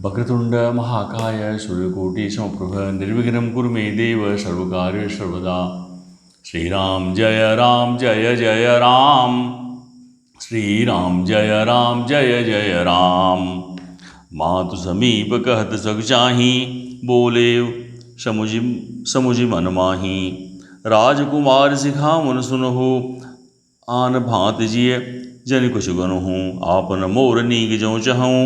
वक्रतुंड महाकाय सूर्यकोटि समप्रभ निर्विघ्नं कुरु मे देव सर्वकार्य सर्वदा। श्रीराम जय जय राम, श्रीराम जय जय राम। मातु समीप कहत सग चाही, बोले समुझि मन माही। राजकुमार सिखा मन सुनहु, आन भांति जिय जन कुछ गनहु। आपन मोर नीक जो चहूँ,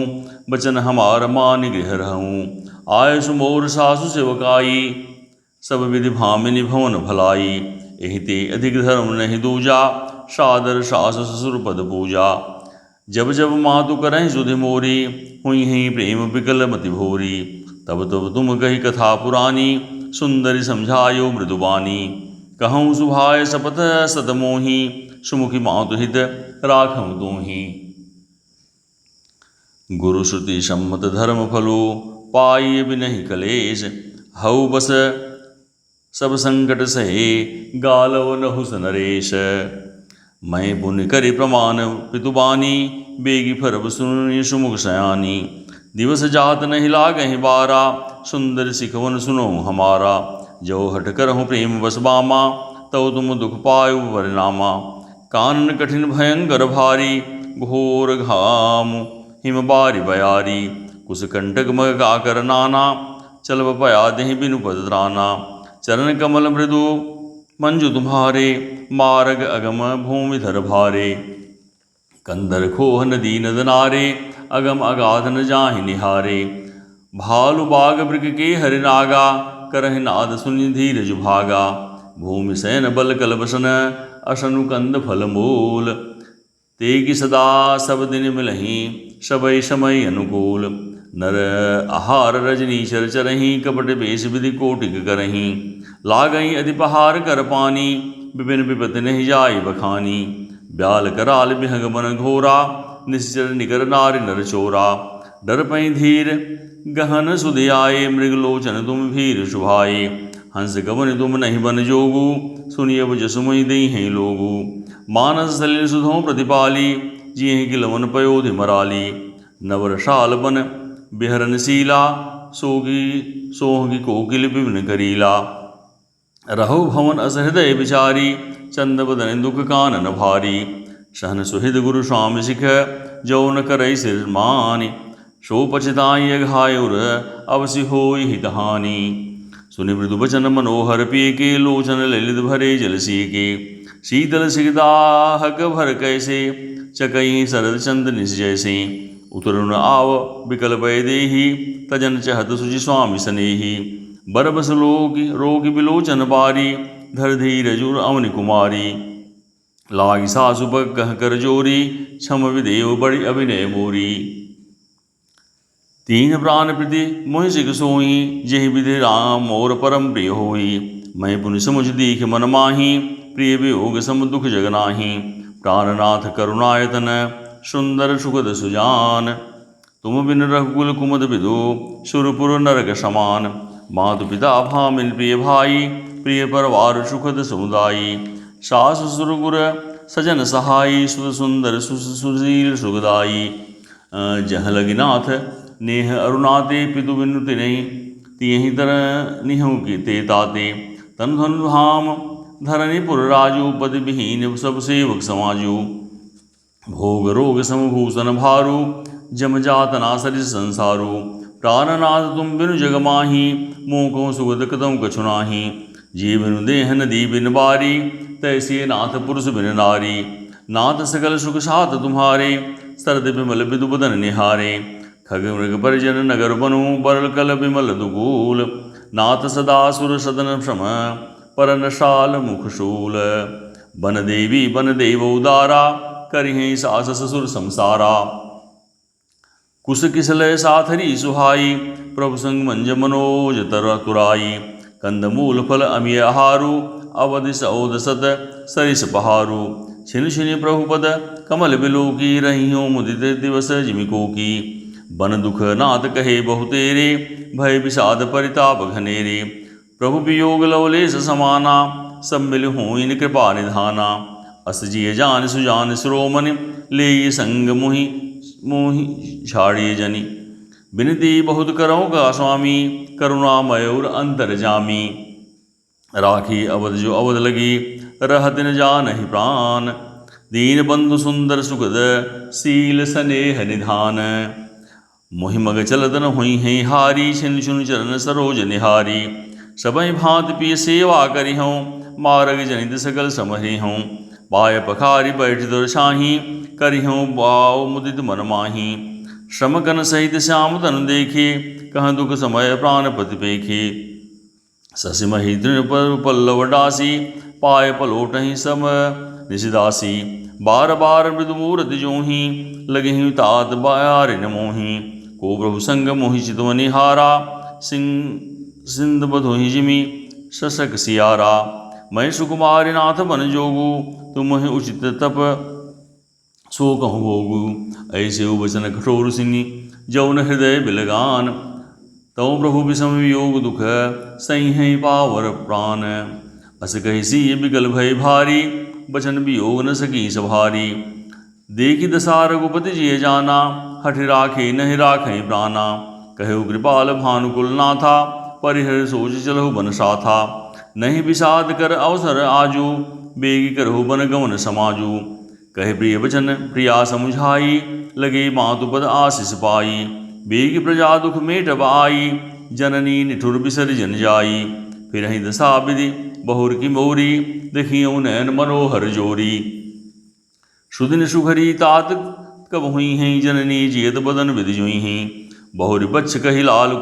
बचन हमार मान गृह रहूँ। आयसु मोर सासु सेवकाई, सब विधि भामिनी भवन भलाई। एहि ते अधिक धर्म नहीं दूजा, सादर सास ससुर पद पूजा। जब जब मातु करहि सुधि मोरी, हुई ही प्रेम बिकल मति भोरी। तब तब तुम कही कथा पुरानी, सुंदरी समझायो मृदुबानी। कहूँ सुभाय सपथ सतमोही, सुमुखी मातु हित राखऊँ तोहि। गुरु श्रुति सम्मत धर्म फलो, पाई बिनहि कलेश। हऊ बस सब संकट सहे, गालव नहुस नरेश। मैं पुण्य करि प्रमाण पितुबानी, बेगी फरब सुनि सुमुख सयानी। दिवस जात नहीं लागहि बारा, सुंदर सिखवन सुनो हमारा। जो हट करहूँ प्रेम बस बामा, तव तुम दुख पायो परिणामा। कानन कठिन भयंकर भारी, घोर घाम हिम बारी बयारी। कुश कंटक मग काकर नाना, चलब पया देहि बिनु पद त्राना। चरण कमल मृदु मंजु तुम्हारे, मार्ग अगम भूमि धर भारे। कंदर खोह नदी नद नारे, अगम अगाध न जाहि निहारे। भालु बाग मृग के हरि नागा, करहि नाद सुनि धीरज भागा। भूमि सैन बल कल बसन, असनु कंद फल मूल। तेगी सदा सब दिन मिलहीं, सबई समय अनुकूल। नर आहार रजनीशर चरहीं, कपट बेश विधि कोटिक करहीं। लागहीं अति पहार कर पानी, विपिन विपति नहीं जाय बखानी। ब्याल कराल बिहंग मन घोरा, निश्चर निकर नारि नर चोरा। डर पई धीर गहन सुधि आए, मृगलोचन तुम भीर शुभाए। हंस गवन तुम नहीं बन जोगु, सुनियब जसुमहि देहि लोगु। मानस सलिल सुधो प्रतिपाली, जियहि किलवन पयोधि मराली। नवरसाल बन बिहरन शीला, सोहगी कोकिल विपिन करीला। रहो भवन अस हृदय विचारी, चंद बदन दुख कानन भारी। सहन सुहृद गुरु स्वामी सिख, जो न करई सिर मानि। सो पछताई अघायुर, अवसि होई हितहानि। सुनि मृदु बचन मनोहर पिय के, लोचन ललित भरे जल के। शीतल सिगदाहक भर कैसे, चकई शरद चंद निस जैसे। उतरुन आव बिकल भय देहि, तजन चहत सुचि स्वामी सनेहि। बरबस रोगी बिलोचन बारी, धर धीरजुर अवनि कुमारी। लागी सासु पग कह कर जोरी, क्षम विदेव बड़ी अभिनय मोरी। तीन प्राण प्रीति मोहि सिख सोई, जेहि विधि राम मोर परम प्रिय होई। मैं पुनि समुझ दीख मन माही, प्रिय वियोग सम दुख जग नाही। प्राणनाथ करुणायतन, सुंदर सुखद सुजान। तुम बिन रघुकुल कुमद बिदु, सुरपुर नरक समान। मातु पिता भामिन प्रिय भाई, प्रिय परवार सुखद समुदायी। सास ससुर गुर सजन सहाई, सुत सुंदर सुशील सुखदाई। जह लगिनाथ नेह अरुणाते, पितु बिनु तिनहि तियहि तर निहु की ते ताते। तन धन धाम धरनि पुर राजू, पद विहीन सब सेवक समाजू। भोग रोग समभूषण भारू, जम जातना सरिस संसारू। प्राणनाथ तुम बिनु जग माही, मोह को सुगत कदम कछु नाही। जी बिनु देह नदी बिन बारी, तैसे नाथ पुरुष बिन नारी। नाथ सकल सुख साथ तुम्हारे, सरद विमल बिदु बदन निहारे। खग मृग परिजन नगर बनु, बरल कल विमल दुकूल। नाथ सदा सुर सदन श्रम, परन शाल मुख शूल। बन देव उदारा, करिहि सास ससुर संसारा। कुश किसलय साथरी सुहाई, प्रभु संग मंज मनोज तर तुराई। कंद मूल फल अमिय आहारू, अवधि सौद सत सरिस पहारू। छिन छिन प्रभु पद कमल बिलोकी, रहियो मुदित दिवस जिमिको की। बन दुख नाथ कहे बहु तेरे, भय विषाद परिताप घनेरे। प्रभु वियोग लवलेश समाना, सब मिल होइन कृपा निधाना। अस जिय जान सुजान शिरोमणि, ले संग मोहि छाड़िए जनि। बिनती बहुत करो का स्वामी, करुणामय और अंतर्जामी। राखी अवध जो अवध लगी, रहत न जानहि प्राण। दीन बंधु सुंदर सुखद, सील स्नेह निधान। मोहि मग चलतन हुई हैं हारी, छिन छुन चरण सरोज निहारी। सबई भांत पिय सेवा करी हूँ, मार्ग जनित सकल समरि हूँ। पाय पखारी बैठ दुरछाही, करी हूँ बाव मुदित मन माही। श्रम कन सहित श्याम तन देखे, कह दुख समय प्राणपति पेखे। ससिमहि तृण पर पल्लव डासी, पाय पलोटहि सम निशिदासी। बार बार मृदु मूरति जोही, लगे तात बारिन मोही। को प्रभु संग मोहि चितवनि हारा, सिंध बधोहि जिमि शशक सियारा। मैं सुकुमारी नाथ बन जोगू, तुम उचित तप सो कहूँ भोगू। ऐसे वचन कठोर सिनि, जौन हृदय बिलगान। तव प्रभु विषम वियोग दुख, सही है पावर प्राण। अस कहि सी बिकल भय भारी, बचन वियोग न सकी सभारी। देखी दशा रघुपति जिय जाना, हठ राखे नहीं राखे प्राणा। कहु कृपाल भानुकुल नाथा, परिहर सोच चलहु बन साथा। नहीं विषाद कर अवसर आजू, बेगी करहु बन गमन समाजू। कहे प्रिय वचन प्रिया समुझाई, लगे मातुपद आशीष पाई। बेगी प्रजा दुख मेटब आई, जननी निठुर विसर्जन जाई। फिर ही दशा विधि बहुर की मोरी, देखियो नयन मनोहर जोरी। सुदिन सुखरी तात कब हुई हैं, जननी जियत बदन विधि जुई हैं। बहुरी बच्छ कही लालू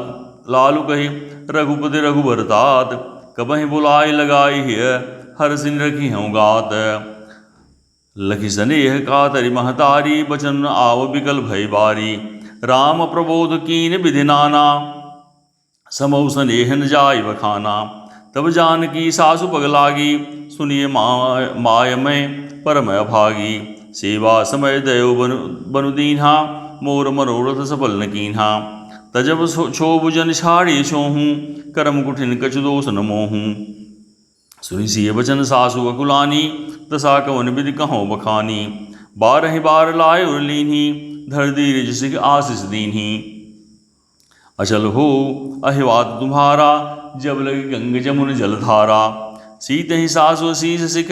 लालू कही, रघुपति रघुबर तात। कबहि बुलाई लगाई हिय, हर सिन रखी हूँ गात। लखि स्नेह कातरि महतारी, बचन आव बिकल भय बारी। राम प्रबोध कीन विधि नाना, समौ स्नेह न जाय बखाना। तब जानकी सासु पग लागी, सुनिए माय में परम अभागी। सेवा समय दयो बनु दीन्हा, मोर मनोरथ सफल न कीन्हा। तजब क्षोभ जन छाड़ी छोहूँ, करम कुठिन कछु दोष न मोहूँ। सुनि सिय बचन सासु अकुलानी, दशा कवन विधि कहो बखानी। बारहि बार लाय उर लीन्ही, धर धीरज सिख आशीष दीन्ही। अचल हो अहिवात तुम्हारा, जब लगे गंग जमुन जलधारा। सीत ही सासु शीस सिख,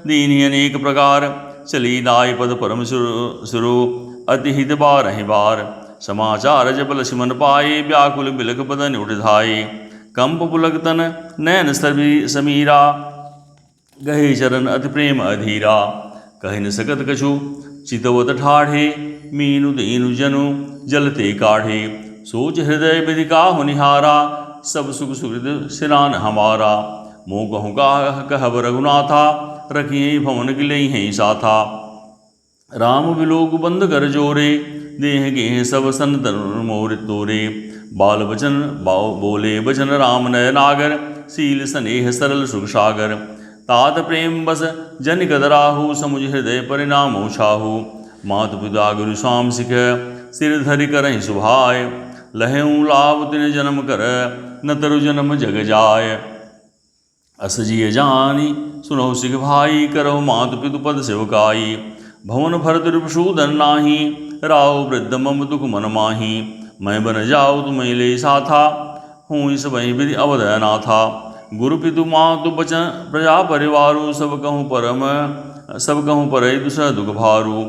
दीन्ही अनेक प्रकार। चली नाय पद परम सुरो, अति हित बारहि बार। समाचार जब लक्ष्मण पाए, व्याकुल बिलख बदन उठ धाये। कंप पुलक तन नयन समीरा, गहे चरण अति प्रेम अधीरा। कहि न सकत कछु चितवत ठाढ़े, मीनु दीनु जनु जलते काढ़े। सोच हृदय विधि काहु निहारा, सब सुख सुहृद सिरान हमारा। मोह कहूँ कहब रघुनाथा, रखिए भवन गिलई हैं साथा। राम विलोक बंद कर जोरे, देह गेह सब सन तन मोर तोरे। बाल बचन बोले बचन राम नय नागर, सील स्नेह सरल सुख सागर। तात प्रेम बस जन कदराहु, समुझ हृदय परिणामो छाहु। मातु पिता गुरु स्वाम सिख, सिर धरि करहि सुभाय। लहऊ लाभ तिन जन्म कर, न तरु जन्म जग जाय। अस जिय जानी सुनहु सिख भाई, करहु मातु पितु पद सेवकाई। भवन भरत रिपुसूदन नाही, राव वृद्ध मम दुख मन माही। मैं बन जाऊ तुम ले साथा, हूँ इस वही विधि अवध अनाथा। गुरु पितु मातु बचन प्रजा परिवारु, सब कहूँ पर दूसरा दुख भारू।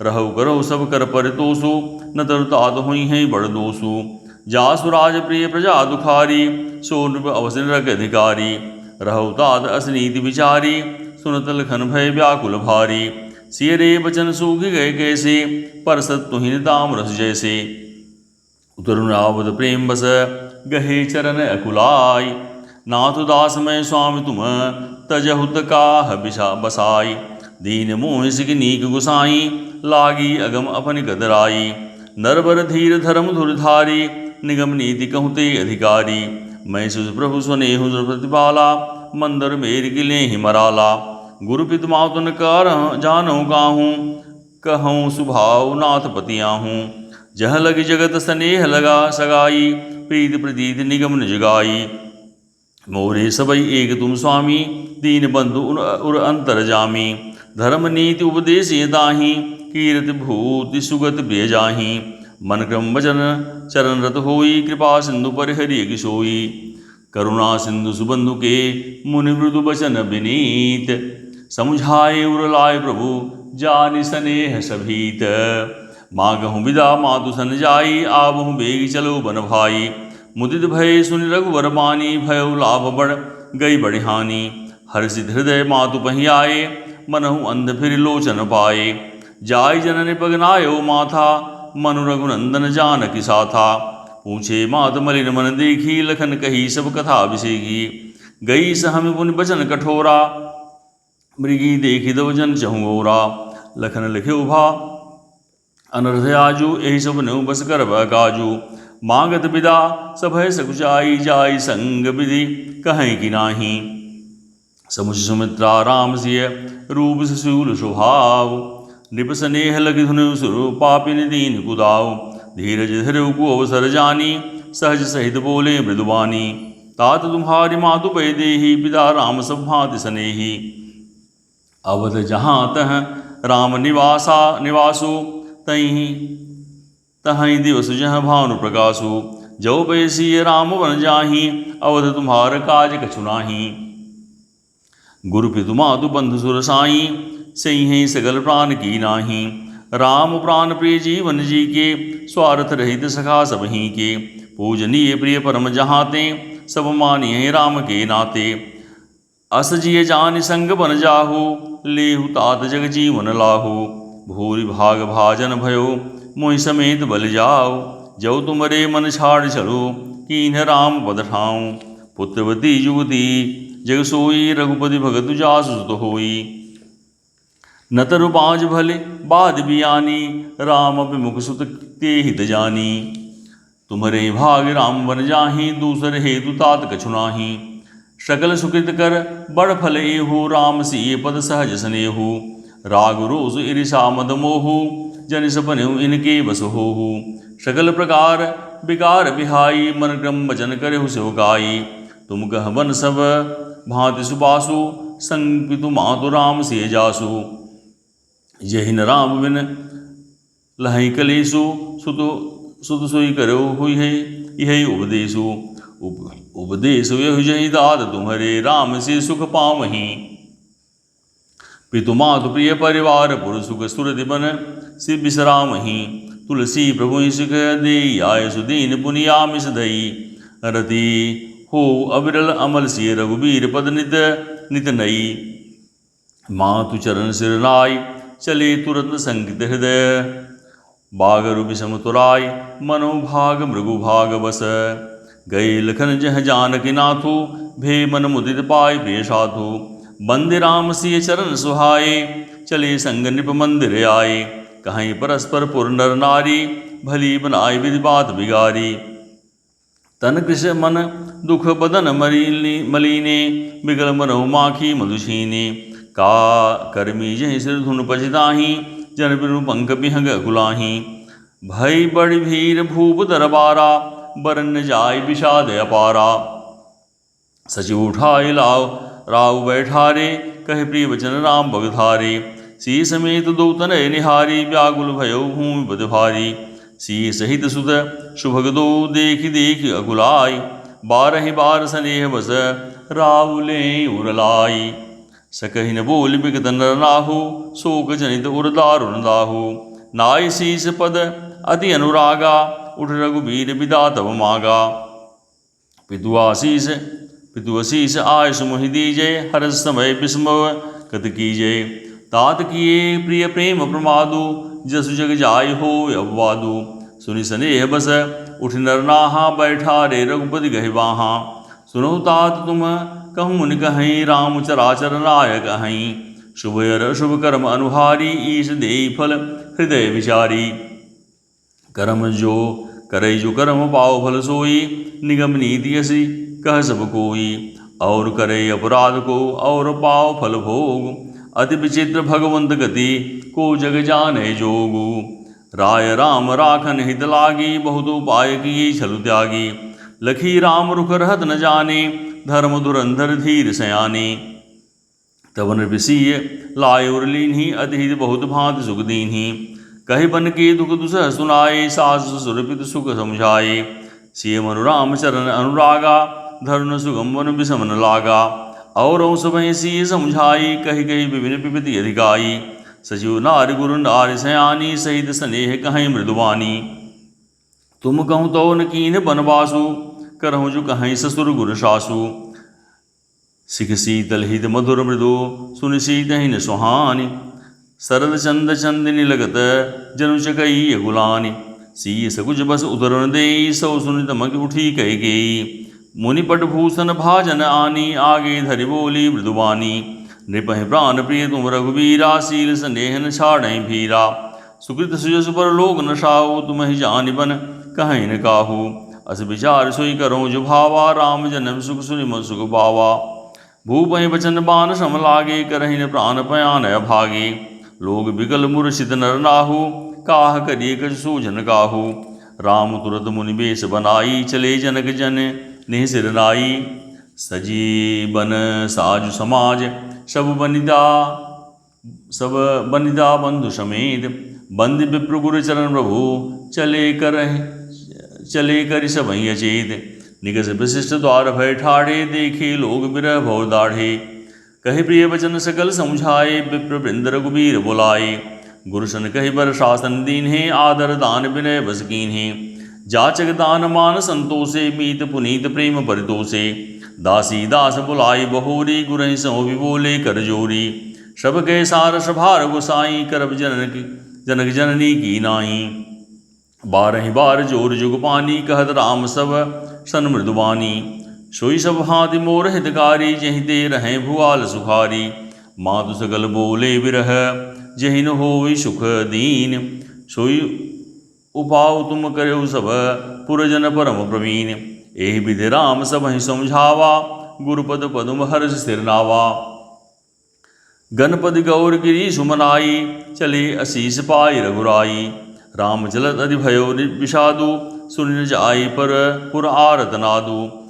रहु करहु सब कर परितोषु, न तरु तात हुई हैं बड़ दोषु। जासु राज प्रिय प्रजा दुखारी, सो नृप अवसन रख अधिकारी। रहु तात असनीति विचारी, सुनत लखन भय व्याकुल भारी। सियरे बचन सूख गए कैसे, परसत तुहिन ताम रस जैसे। उतरु रावत प्रेम बस, गहे चरण अकुलाई। नाथ दास मैं स्वामी तुम, तजहुत काह बसाई। दीन मोह सिख नीक गुसाई, लागी अगम अपनि गदराई। नरबर धीर धर्म धुरधारी, निगम नीति कहते अधिकारी। मैं सुज प्रभु स्वनेहु प्रतिपाला, मंदर मेर गिले ही मराला। गुरु पित मातुन कार जानहु काहूँ, कहूँ सुभाव नाथ पतियाहूँ। जह लग जगत स्नेह लगा सगाई, प्रीत प्रतीत निगम न जगाई। मोरे सबई एक तुम स्वामी, दीन बंधु उर अंतर जामी। धर्म नीति उपदेश दाही, कीरत भूति सुगत प्रिय जाही। मन क्रम वचन चरण रत होई, कृपा सिंधु पर हरि की सोई। करुणा सिंधु सुबंधु के, मुनि मृदु बचन विनीत। समुझाए उर लाए प्रभु, जानि स्नेह सभीत। मागहु विदा मातु सन जाई, आवहु बेग चलो बन भाई। मुदित भय सुनि रघुवर बानी, भयउ लाभ बढ़ गई बड़ी हानि। हर्षित हृदय मातु पहि आए, मनहु अंध फिर लोचन पाए। जाय जननि पग नायो माथा, मनु रघुनंदन जानकी साथा। पूछे मात मलिन मन देखी, लखन कही सब कथा विसेगी। गई सहम पुनि बचन कठोरा, मृगी देखी दव जन चहुओरा। लखन लिखे उभा अनर्थ आजू, यही सब न्यू बस कर काजू। मांगत विदा सभय सकुचाई, जाय संग विधि कहें कि नाही। समुझ सुमित्रा राम सिय, रूप शूल स्वभाव। नृप स्नेह लगी धुन सुरु, पापिन दीन कुदाव। धीरज धरऊ को अवसर जानी, सहज सहित बोले मृदुबानी। तात तुम्हारी मातु पै देही, पिता राम सब भांति स्नेही। अवध जहाँ तह राम निवासु, तहीं दिवस जह भानु प्रकाशु। जो बैसिय राम बन जाही, अवध तुम्हार काज कछु नाही। गुरु पितु मातु बंधु सुर साई, सही सगल प्राण की नाही। राम प्राण प्रिय जीवन जी के, स्वार्थ रहित सखा सब ही के। पूजनीय प्रिय परम जहाते, सब मानिए राम के नाते। अस जिय जान संग बन जाहु, लेहु तात जग जीवन लाहु। भूरि भाग भाजन भयो, मोहि समेत बल जाओ। जो तुमरे मन छाड़ चलो, कीन्ह राम पद ठाऊं। पुत्रवती युवती जग सोई, रघुपति भगत जासु सुत होई। न तरु बाज भले बाद बियानी, राम विमुख सुत ते हित जानी। तुम्हरे भाग राम बन जाही, दूसर हेतु तात कछु नाही। सकल सुकृत कर बड़ फल एहु, राम सिय पद सहज स्नेहु। राग रोष ईर्षा मद मोहु, जन सपनेहु इनके बस होहु। सकल प्रकार विकार बिहाई, मन क्रम वचन करहु सेवकाई। तुम कह बन सब भांति सुबासु, संग पितु मातु राम सिय जासु। यही न राम बिन लहै कलेसु, सुत सोई करो हुई है यही उपदेशु। उपदेश यही जही दाद तुम्हारे, राम से सुख पावहीं। पितु मातु प्रिय परिवार, पुर सुख सुरति बन से विश्रामहि। तुलसी प्रभु सुख दे, आय सुदीन पुनियामिष दई। रति हो अविरल अमल सिय, रघुबीर पद नित नित नई। मातु चरण सिर नाय, चले तुरंत संकित हृदय। बागर विषम तुराय, मनोभाग मृगु भाग बस। गए लखन जह जानकी नाथु, भे मन मुदित पाय प्रिय साधु। बंदे राम सिय चरण सुहाए, चले संग नृप मंदिर आए। कहीं परस्पर पुर नर नारी, भली बनाई विधि बात बिगारी। तन कृष मन दुख बदन मलीने, बिगल मनहु माखी मधुशीने। का कर्मी जहि सिर धुन पछिताही, जन बिनु पंख बिहंग कुलाही। भय बड़ी भीर भूप दरबारा, बरन जाय विषाद अपारा। सचिव उठाए लाव राव बैठारे, कह प्रिय वचन राम भगधारे। सी समेत दो तनय निहारी, व्याकुल भयो भूमि पद भारी। सी सहित सुत शुभग दो, देख देख अकुलाई। बारहि बार स्नेह बस, राहुले उरलाई। सकहि न बोल बिकत नर नाहु, शोक जनित उर दारुण दाहु। नाय शीस पद अति अनुरागा, उठ रघुबीर विदा तब मागा। पितु आशीष आयस मोहि दीजे, हरस समय विस्मव कत कीजे। तात किए प्रिय प्रेम प्रमादु, जसु जग जाय हो अववादु। सुनि स्नेह बस उठ नर नाहा, बैठा रे रघुपति गहि बाहा। सुनो तात तुम कहूँ मुनि कहीं, राम चराचर नायक अहीं। शुभ शुभ कर्म अनुहारी, ईश देई फल हृदय विचारी। कर्म जो करई जो कर्म पाओ फल सोई, निगम नीति यसी कह सब कोई। और करे अपराध को, और पाओ फल भोग। अति विचित्र भगवंत गति, को जग जाने जोगु। राय राम राखन हित लागी, बहुत उपाय किए छलु त्यागी। लखी राम रुख रहत न जाने, धर्म धुरंधर धीर सयाने। तब नृपसीय लाय उर लीन्ही, अति हित बहुत भांति सुख दीन्ही। कही बन के दुख दुसह सुनाए, सास ससुर पितु सुख समझाए। सिय मनु राम चरण अनुरागा, धरुन सुगम वन विषम न लागा। और सब सिय समझाई, कही कही विभिन्न विपति अधिकाई। सचिव नारि गुरु नारि सयानी, सहित स्नेह कहीं मृदुवानी। तुम कहूँ तो न कीन बनवासु, करहूँ जो कहीं ससुर गुरु सासु। सिख शीतल हित मधुर मृदु, सुनि शीत न सुहानी। सरल चंद चंदिनी लगत, जनु चकई अगुलानी। सी सकुज बस उतरन दे, सौ सुनि तमक उठी कह गई। मुनिपट भूषण भाजन आनी, आगे धरि बोली मृदुवानी। नृपहि प्राण प्रिय तुम रघुवीरा, शील स्नेहन छाड़ें भीरा। सुकृत सुजस पर लोक न साहु, तुम ही जानि बन कहीं न काहू। अस विचार सोई करो जो भावा, राम जन्म सुख सुनि मन सुख पावा। भूपहि बचन बान सम लागे, करहि न प्राण पयान अभागे। लोग बिकल मूर्छित नर नाहु, काह करिए कछ सूझन काहू। राम तुरत मुनि बेश बनाई, चले जनक जन नेह सिर नाई। सजीवन साजु समाज, सब बनिदा बंधु समेत। बंद विप्र गुरु चरण प्रभु, चले कर सबहि अचेत। निकस विशिष्ट द्वार भय ठाढ़े, देखे लोग बिरह भव दाढ़े। कहे प्रिय वचन सकल समझाए, विप्र वृंद रघुबीर बुलाए। गुरुसन कहि बर शासन दीन्हे, आदर दान विनय बस कीन्हे। जाचक दान मान संतोषे, मीत पुनीत प्रेम परितोषे। दासी दास बुलाई बहोरी, गुरहि सो बोले कर जोरी। सब के सार सभार गोसाई, करब जनक जननी की नाई। बारहि बार जोर जुग पानी, कहत राम सब सन मृदुबानी। सोई सब हाथि मोर हितकारी, जहि ते रहें भुआल सुखारी। मातु सकल बोले बिरह, जहि न होई सुख दीन। सोई उपाउ तुम करहु सब, पुरजन परम प्रवीण। एहि विधि राम सबहि समझावा, गुरुपद पदुम हर्ष सिर नावा। गणपति गौर गिरी सुमनाई, चले असीस पाई रघुराई। राम चलत अधि भयो विषादु, सुनि न जाई पर पुर आरत नादु।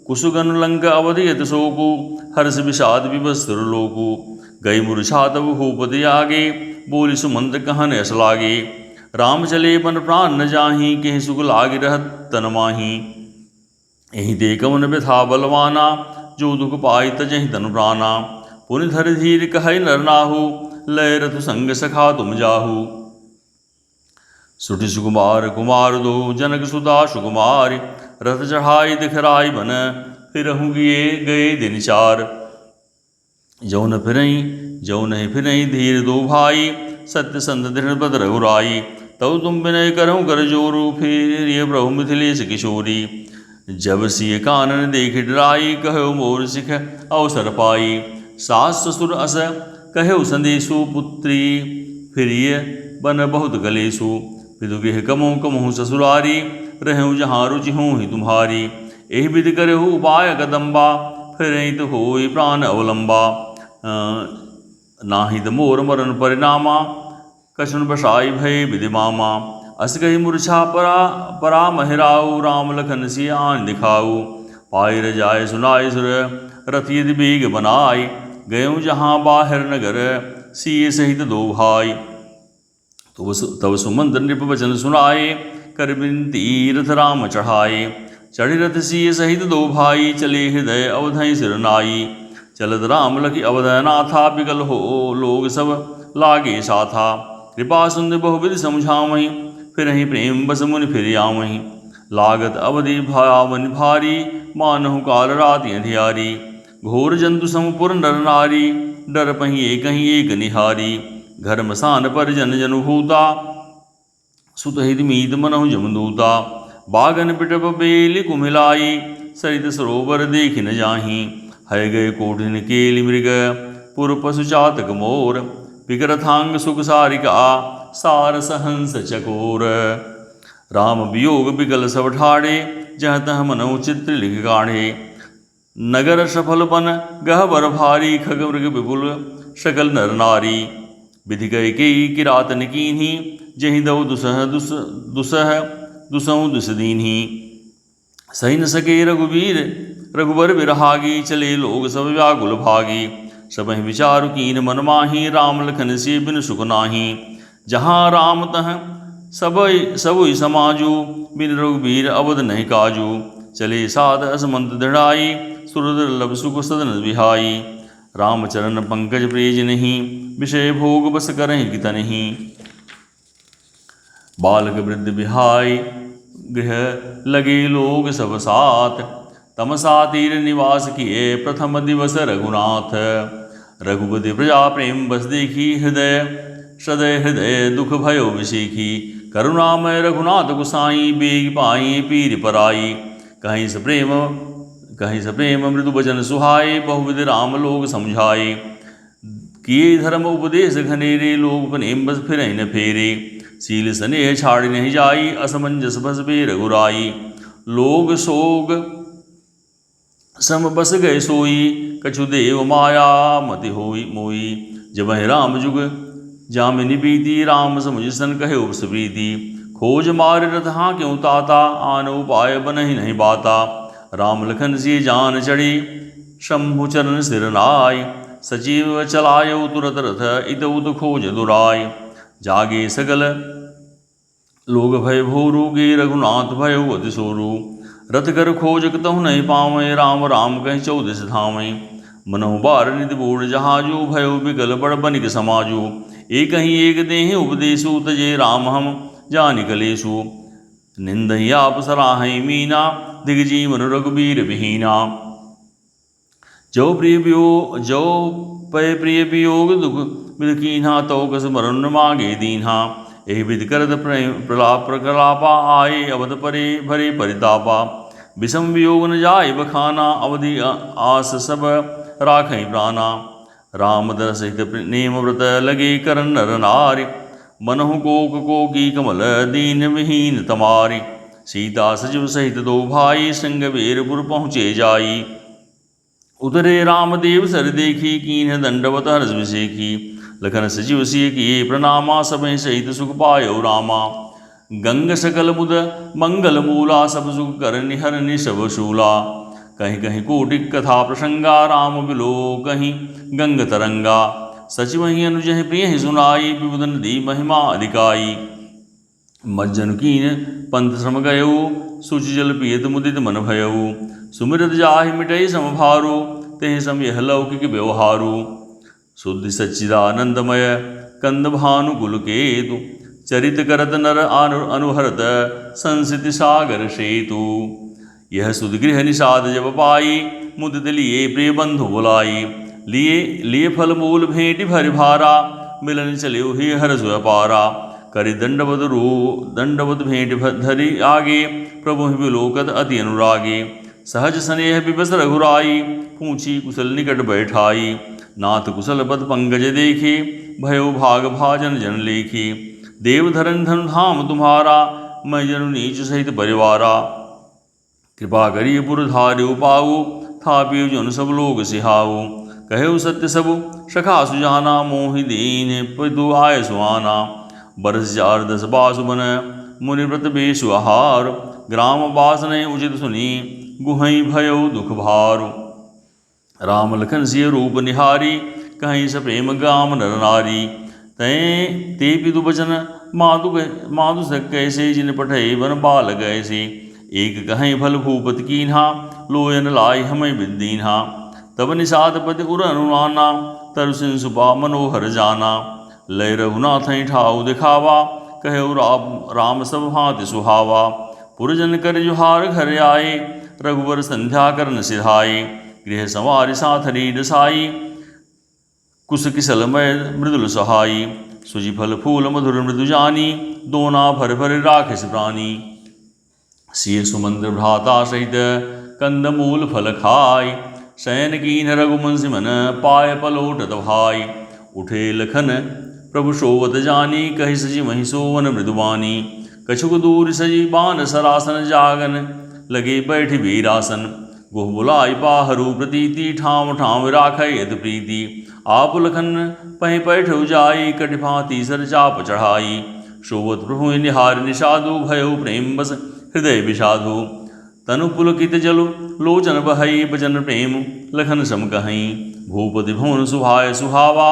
कुसुगन लंक अवधियत शोकु, हर्ष विषाद विवस्त्र लोकु। गई मूर्छा तब भूपति आगे, बोली सुमंत्र कहन यस लागे। राम चले बन प्राण न जाहि, केहि सुख लागे रहत तन माही। एहि ते कवन व्यथा बलवाना, जो दुख पाई तजहि तनु प्राणा। पुनि धर धीर कहै नर नाहु, लय रथु संग सखा तुम जाहु। सुठी सुकुमार कुमार दो, जनक सुता सुकुमार। रथ चढ़ाई दिखराई बन, फिरहु गए दिन चार। जौन ही फिरई धीर दो भाई, सत्य संत दृढ़ पद रघुराई। तब तुम विनय करहु कर जोरु, फिर ये प्रभु मिथिलेश किशोरी। जब सिय कानन देख डराई, कहो मोर सिख अवसर पाई। सास ससुर अस कहो संदेशु, पुत्री फिरिय बन बहुत कलेसु। पितु गृह कमहु ससुरारी, रहूँ जहाँ रुचि हूँ ही तुम्हारी। एहि विधि करहु उपाय कदम्बा, फिरहित होई प्राण अवलंबा। नाहित मोर मरण परिणामा, कछुन बसाई भय विधि मामा। अस कही मूर्छा परा महिराऊ, राम लखन सिय आन दिखाऊ। पाई रजाय सुनाय सुर, रथ यदि बेग बनाय। गयों जहाँ बाहिर नगर, सिय सहित दो भाई। तब सुमंत्र नृप वचन सुनाए, कर बिनती रथ राम चढ़ाए। चढ़ी रथ सिय सहित दो भाई, चले हृदय अवधि सिर नाई। चलत राम लखि अवधनाथा, बिकल हो लोग सब लागे साथा। कृपा सुंद बहुविधि समझावहीं, फिरहि प्रेम बस मुनि फिर आवहीं। लागत अवधि भावन भारी, मानहु काल राति अंधियारी। घोर जंतु समपुर नर नारी, डर पही एक निहारी। घर मसान पर जन जनु भूता, सुत हित मीत मनहु जमदूता। बागन पिटप बेली कुमिलाई, सरित सरोवर देखि न जाहीं। हय गए कोठिन केलि मृग, पुर पशु चातक मोर। विकरथांग सुख सारिका, सार सहंस चकोर। राम वियोग बिकल सब ठाड़े, जह तह मनहु चित्र लिख गाढ़े। नगर सफल बन गहबर भारी, खग मृग विपुल सकल नर नारी। विधि कह के किरातन कीन्ही, जहि दऊ दुसहु दुस दीन्ही। सही न सके रघुबर बिरहागी, चले लोग सब व्याकुल भागी। सबहि विचारु कीन मन माही, राम लखन से बिन सुख नाही। जहाँ राम तह सबई समाजू, बिन रघुबीर अवध नहीं काजू। चले साध असमंत दृढ़ाई, सुर दुर्लभ सुख सदन विहाई। रामचरण पंकज प्रेज नहीं, विषय भोग बस करहि कित नहीं। बालक वृद्ध बिहाई, गृह लगे लोग सब साथ। तमसा तीर निवास किए, प्रथम दिवस रघुनाथ। रघुपति प्रजा प्रेम बस देखी, हृदय दुख भयो विषेखी। करुणामय रघुनाथ गोसाई, बेग पाई पीर पराई। कहीं स प्रेम मृदु बचन सुहाए, बहुविध राम लोग समझाए। किए धर्म उपदेश घनेरे, लोग प्रेम बस फिर न फेरे। शील स्नेह छाड़ नहीं जाई, असमंजस बस बे रघुराई। लोग सोग सम बस गए सोई, कछु देव माया मति होई मोई। जब राम जुग जामिनी बीती, राम समुझ सन कहे उपस प्रीति। खोज मार रथ हाँ क्यों ताता, आन उपाय बनहि नहीं बाता। राम लखन सिय जान चढ़ी, शंभु चरण सिर नाय। सचिव चलायो तुरत रथ, इत उत खोज दुराय। जागे सकल लोग भय भोरू, गे रघुनाथ भयो अति सोरू। रथ कर खोज कतहु नहीं पावै, राम राम कहीं चौदस धामै। मनहु बार निधि बूढ़ जहाजू, भयो बिकल बड़ बनिक समाजू। एक ही एक देहि उपदेशु, तजे राम हम जानि कलेशु। निंदहि आप सराहै मीना, दिगजीवन रघुबीर विहीना। जो पय प्रिय वियोग दुख विद कीन्हा, तो कस मरण मागे दीन्हा। एहि विध करत प्रकलापा, आए अवध परे भरे परितापा। विषम वियोग न जाय बखाना, अवधि आस सब राखै प्राणा। राम दर सहित नेम व्रत, लगे करन नर नारि। मनहु कोकी कमल, दीन विहीन तमारी। सीता सचिव सहित दो भाई, संग बेरपुर पहुँचे जाई। उतरे रामदेव सर देखी, कीन्ह दंडवत हर्ष विषेखी। लखन सचिव सिय किए प्रणामा, सबहि सहित सुख पायो रामा। गंग सकल मुद मंगल मूला, सब सुख कर निहर निशव शूला। कहीं कहीं कोटिक कथा प्रसंगा, राम बिलो कहीं गंग तरंगा। सचिव ही अनुजहि प्रिय ही सुनाई, विबुध नदी महिमा अधिकाई। मज्जन कीन पंथ श्रम गयऊ, सुचि जल पियत मुदित मन भयऊ। सुमिरत जाहि मिटई समभारू, तेहि सम यह लौकिक व्यवहारू। शुद्धि सच्चिदानंदमय, कंद भानुकुल केतु। चरित करत नर अनुहरत, संसिति सागर सेतु। यह सुध गृह निषाद जब पाई, मुदित लिए प्रिय बंधु बुलाई। लिए फल मूल भेंट भरि भारा, मिलन चलियो ही हर सुअपारा। करि दंडवत भेंट धरि आगे, प्रभु विलोकत अति अनुरागे। सहज स्नेह विवस रघुराई, पूछी कुशल निकट बैठाई। नाथ कुशल पद पंकज देखे, भयो भाग भाजन जन लेखे। देव धरन धनु धाम तुम्हारा, मैं जनु नीच सहित परिवारा। कृपा करिय पुर धार्यो पाऊ, थापियो जन सब लोग सिहाऊ। कहो सत्य सब सखा सुजाना, मोहि दीन पितु आय सुहाना। बरस 4-10 बासु बन, मुनि व्रत बेसु आहार। ग्राम वास नहीं उचित सुनी, गुहई भयो दुख भारु। राम लखन सिय रूप निहारी, कहीं स प्रेम गाम नर नारी। ते पितु बचन माधु सक कैसे, जिन पठे वन बाल गैसे। एक कहीं फल भूपत कीन्हा, लोयन लाई हमें विदीन्हा। तब निषाद पति उर अनुराना, तरसिन सुपा मनोहर जाना। लय रघुनाथ ठाऊ दिखावा, कहो राम सब भांति सुहावा। पुरजन कर जुहार घर आए, रघुवर संध्या करन सिधाए। गृह संवारि साथरी रसाई, कुश किसलमय मृदुल सहाई। सुजि फल फूल मधुर मृदु जानी, दोना भर भर राखिस प्राणी। सिय सुमंद्र भ्राता सहित, कंद मूल फल खाय। शयन कीन रघुवंश मन, पाय पलोटत भाई। उठे लखन प्रभु सोवत जानी, कहि सजि महि सोवन मृदुबानी। कछुक दूर सजी बान सरासन, जागन लगे बैठ वीरासन। गुह बुलाई पाहरू प्रतीति, ठाम ठाम राखै यत प्रीति। आप लखन पहि पैठौ जाई, कटि भांति सर चाप चढ़ाई। सोवत प्रभु निहार निषादु, भयो प्रेम बस हृदय विषादु। तनु पुलकित जलु लोचन बहई, बचन प्रेम लखन सम कहई। भूपति भुवन सुभाय सुहावा,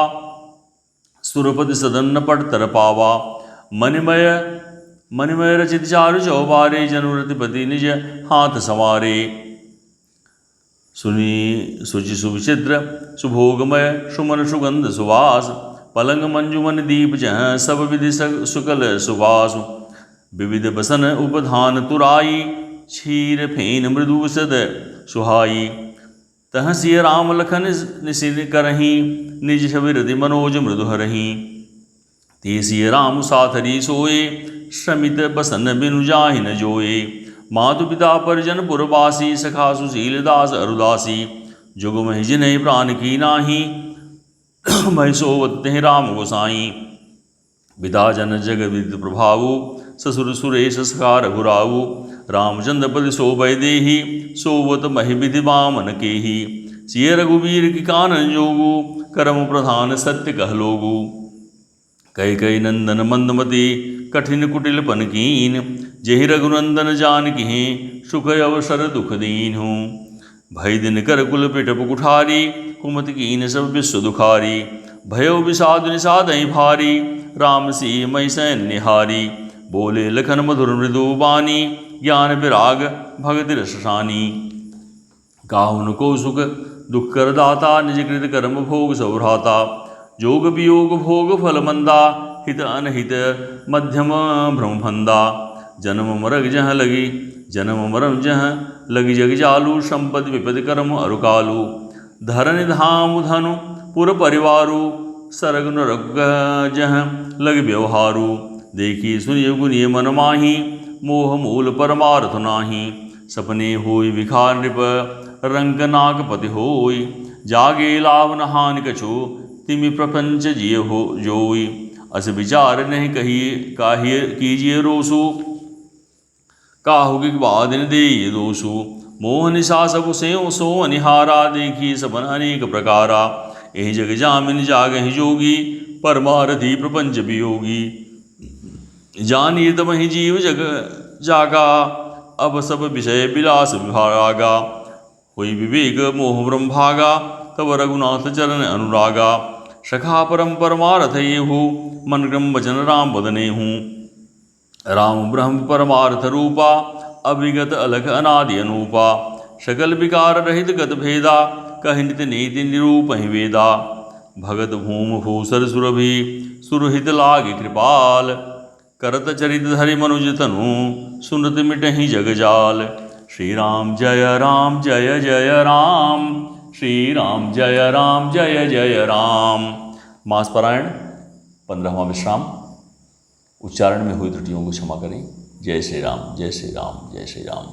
सुरपति सदन पट तर पावा। मणिमय मणिमय रचित चारु चौबारे, जनुरतिपति निज हाथ संवारे। सुनि सुचि सुविचित्र सुभोगमय, सुमन सुगंध सुवास। पलंग मंजुमन दीप जह, सब विधि सुकल सुवास। विविध बसन उपधान तुराई, क्षीर फेन मृदु सद सुहाई। तह सिय राम लखन निसिन करही, निज छवि हृदि मनोज मृदु हरही। ते सिय राम साथरी सोए, श्रमित बसन बिनु जाहि न जोए। मातु पिता परिजन पुरवासी, सखा सुशील दास अरुदासी। जुग महि जिनहि प्राण की नाही, महि सोवत तेहि राम गोसाई। पिता जन जग विदित प्रभाऊ, ससुर सुरेश सखा रघुराऊ। रामचंद्र पदि सोभय देहि, सोवत महि विधि बामन केहि। सिय रघुवीर की कानन जोगु, करम प्रधान सत्य कहलोगु। कैकई नंदन मंदमति, कठिन कुटिल पन कीन। जेहि रघुनंदन जानकी, सुख अवसर दुख दीन्हु। भय दिन कर कुल पिटप कुठारी, कुमति कीन सब विश्व दुखारी। भयो विषाद निषादहि भारी, राम सिय महि सैन निहारी। बोले लखन मधुर मृदु बानी, ज्ञान विराग भगति रस सानी। काहुन को सुख दुख कर दाता, निज कृत कर्म भोग सौराता। जोग वियोग भोग फल मंदा, हित अनहित मध्यम भ्रम फंदा। जन्म मरग जह लगी जन्म मरम जह लगी, जग जालू। संपद विपद कर्म अरुकालू। धरन धाम धनु पुर परिवारू, सरग नरग जह लग व्यवहारू। देखी सुनिय गुनिय मन माही, मोह मूल परमार्थ नाही। सपने होय विखार नृप, रंग नाग पति होय। जागे लाभ न हानि कछु, तिमि प्रपंच जिय हो जोई। अस विचार नहीं कहिए काहिए कीजिए रोसु, काहु की बादिन दे दोषु। मोह निशा सब सेव सो अनिहारा, देखी सबन अनेक प्रकारा। एहि जग जामिन जागहि जोगी, परमारथी प्रपंच वियोगी। जानिए तमहि जीव जग जागा, अब सब विषय विलास विभागा। हुई विवेक मोह ब्रह्म भागा, तब रघुनाथ चरण अनुरागा। सखा परम परमार्थ येहू, मन क्रम वचन राम बदने हूँ। राम ब्रह्म परमार्थ रूपा, अभिगत अलख अनादि अनूपा। सकल विकार रहित गत भेदा, कहि नित नीति निरूपहि वेदा। भगत भूम भूसर सुरभि, सुरहित लागे कृपाल। करत चरित धरि मनुज तनु, सुनत मिटहि जग जाल। श्री राम जय राम जय जय राम, श्री राम जय राम जय जय राम। मास पारायण 15वां विश्राम। उच्चारण में हुई त्रुटियों को क्षमा करें। जय श्री राम जय श्री राम जय श्री राम।